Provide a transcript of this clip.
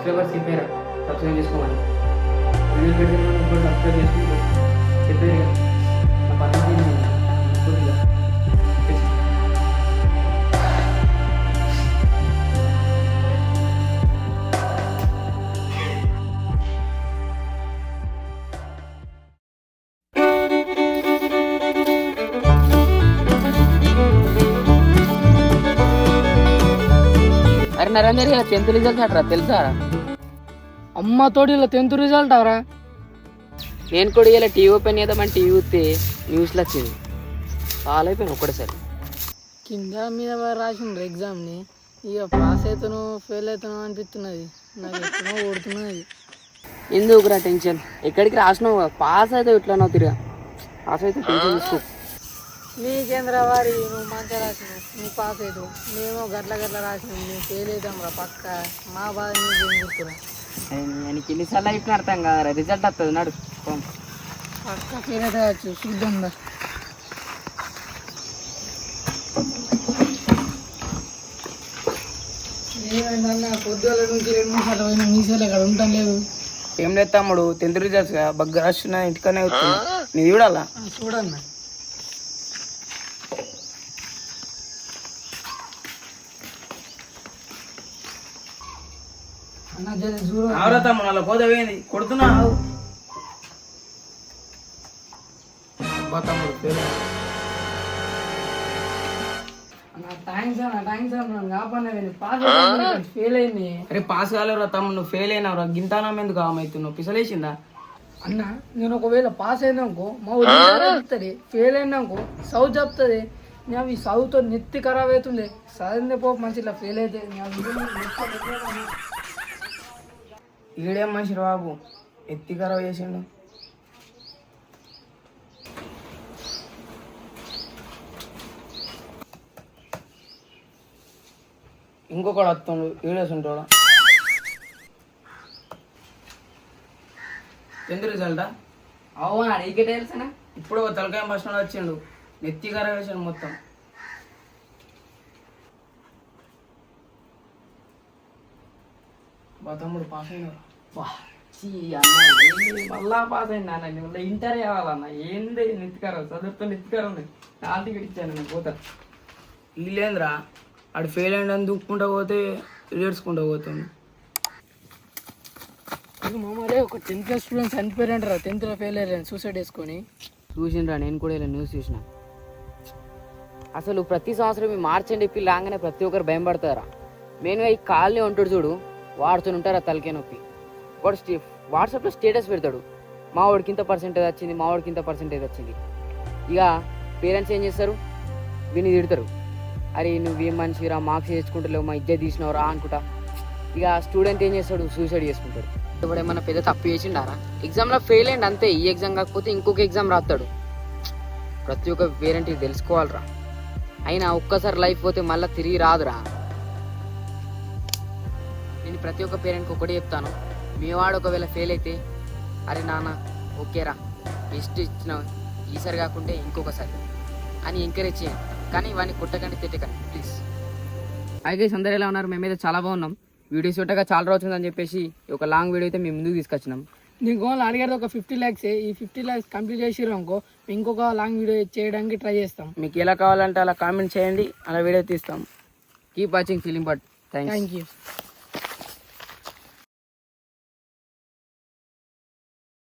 Subscribers చెప్పారా subscribe చేసుకోమని video పెడితే ఇప్పుడు సబ్స్క్రైబ్ చేసుకుంటూ చెప్పారు నా పద్ధతి కొద్దిగా అరే నరేందర్ 10th రిజల్ట్ అట్రా తెలుసా? అమ్మ తోటి ఇలా 10th రిజల్ట్ అవరా. నేను కూడా ఇలా టీవీ ఓపెన్ చేద్దామని టీవీ చూస్తే న్యూస్లో వచ్చింది. ఫాలో అయిపోయాను ఒక్కడేసారి. కింద మీద రాసిండ్రు ఎగ్జామ్ని, ఇక పాస్ అవుతాను ఫెయిల్ అవుతాను అనిపిస్తున్నది. నాకు ఎక్కడో ఓడుతున్నది. ఎందుకురా టెన్షన్? ఎక్కడికి రాసినావు? పాస్ అయితే ఇట్లా తిరిగా పాస్ అయితే టెన్షన్ తీసుకో. నీకేంద్ర వారి నువ్వు మంచిగా రాసినావు, నువ్వు పాస్ అవుతావు. మేము గట్ల రాసినావు, మేము ఫెయిల్ అవుతాం రా పక్క. మా బాధ నీకేం గుర్తురా. నీకు ఎన్నిసార్లు అయిపోయిన అర్థం కాదురా. రిజల్ట్ వస్తుంది నాడు పక్క ఫెయిల్ అయితే వచ్చు చూద్దాం రా. ఏమైందన్నా పొద్దుల నుంచి 2-3 సార్లు పోయినా మీసాలు ఇక్కడ ఉండటం లేదు. ఏం లేదు తమ్ముడు 10th రిజల్ట్స్ బగ్గా రాసిన ఇంటికనే వస్తుంది నీ చూడాలా చూడన్నా. అన్న జర చూడు. అవరా తమ్ముడు అలా పోతే పోయింది కొడుతున్నావు తమ్ముడు పేరు థ్యాంక్స్ అన్న కాపాడినా పాస్ ఫెయిల్ అయింది. అరే పాస్ కాలేవురా తమ్ముడు నువ్వు ఫెయిల్ అయినావురా గింతానం ఎందుకు ఆమెవుతున్నావు పిసలేసిందా అన్న నేను ఒకవేళ పాస్ అయినాకో మా ఊరు చెప్తుంది, ఫెయిల్ అయినాకో సౌత్ చెప్తుంది. నేను ఈ సౌతో నెత్తి ఖరాబ్ అవుతుంది. చదివిందే పో మంచి ఇలా ఫెయిల్ అయితే ఈడేం మనిషి బాబు ఎత్తి ఖరాబ్ చేసిండు. ఇంకొకడు వస్తుండు ఈడేసుంటాడు. 10th రిజల్టా? అవునా? నీకే తెలుసా? ఇప్పుడు తలకాయ బస్ నుండి వచ్చిండు నెత్తి ఖరాబ్ చేసాడు మొత్తం. మా తమ్ముడు పాస్ అయినారు. మళ్ళా పాస్ అయింది అన్న. మళ్ళీ ఇంటర్ కావాలన్న. ఏంది నెత్తికారం చదువుతో నెత్తికారం ఉంది. హాల్ టికెట్ ఇచ్చాను నేను పోతా. వీళ్ళేంద్రా ఆడు ఫెయిల్ అయ్యిందని దుక్కుంటా పోతే ఏడ్చుకుంటా పోతుంది. మామూలే ఒక 10th క్లాస్ స్టూడెంట్స్ చనిపోయారంటారా, 10th ఫెయిల్ అయ్యారని సూసైడ్ చేసుకొని. చూసిండ్రా నేను కూడా ఇలా న్యూస్ చూసిన. అసలు ప్రతి సంవత్సరం ఈ మార్చ్ అండ్ ఏప్రిల్ రాగానే ప్రతి ఒక్కరు భయం పడతారా. మెయిన్గా ఈ కాలనీ ఉంటాడు చూడు, వాడుతూ ఉంటారు ఆ తలకే నొప్పి. వాడు వాట్సాప్లో స్టేటస్ పెడతాడు, మా వాడికి ఇంత పర్సెంటేజ్ వచ్చింది, మా వాడికి ఇంత పర్సెంటేజ్ వచ్చింది. ఇక పేరెంట్స్ ఏం చేస్తారు, విని తిడతారు. అరే నువ్వేం మనిషిరా, మార్క్స్ తెచ్చుకుంటలేవు, మా ఇజ్జత్ తీసినవరా అనుకుంటా. ఇక స్టూడెంట్ ఏం చేస్తాడు, సూసైడ్ చేసుకుంటాడు. ఇప్పుడు ఏమన్నా పెద్ద తప్పు చేసిండారా? ఎగ్జామ్లో ఫెయిల్ అయ్యింది అంతే. ఈ ఎగ్జామ్ కాకపోతే ఇంకొక ఎగ్జామ్ రాస్తాడు. ప్రతి ఒక్క పేరెంట్ ఇది తెలుసుకోవాలిరా. అయినా ఒక్కసారి లైఫ్ పోతే మళ్ళీ తిరిగి రాదురా. నేను ప్రతి ఒక్క పేరెంట్కి ఒకటి చెప్తాను, మీ వాడు ఒకవేళ ఫెయిల్ అయితే అరే నాన్న ఓకేరా బెస్ట్ ఇచ్చిన ఈసారి కాకుంటే ఇంకొకసారి అని ఎంకరేజ్ చేయండి. కానీ ఇవన్నీ కొట్టకండి తిట్టకండి ప్లీజ్. అయితే అందరూ ఎలా ఉన్నారు? మేమైతే చాలా బాగున్నాం. వీడియోస్ చూడగా చాలా రోజు అవుతుందని చెప్పేసి ఒక లాంగ్ వీడియో అయితే మేము ముందుకు తీసుకొచ్చినాం. నీకు గోల్ అడిగేది ఒక 50 lakhs. ఈ 50 lakhs కంప్లీట్ చేసిరు అనుకో ఇంకొక లాంగ్ వీడియో చేయడానికి ట్రై చేస్తాం. మీకు ఎలా కావాలంటే అలా కామెంట్ చేయండి, అలా వీడియో తీస్తాం. Keep watching film but thank you.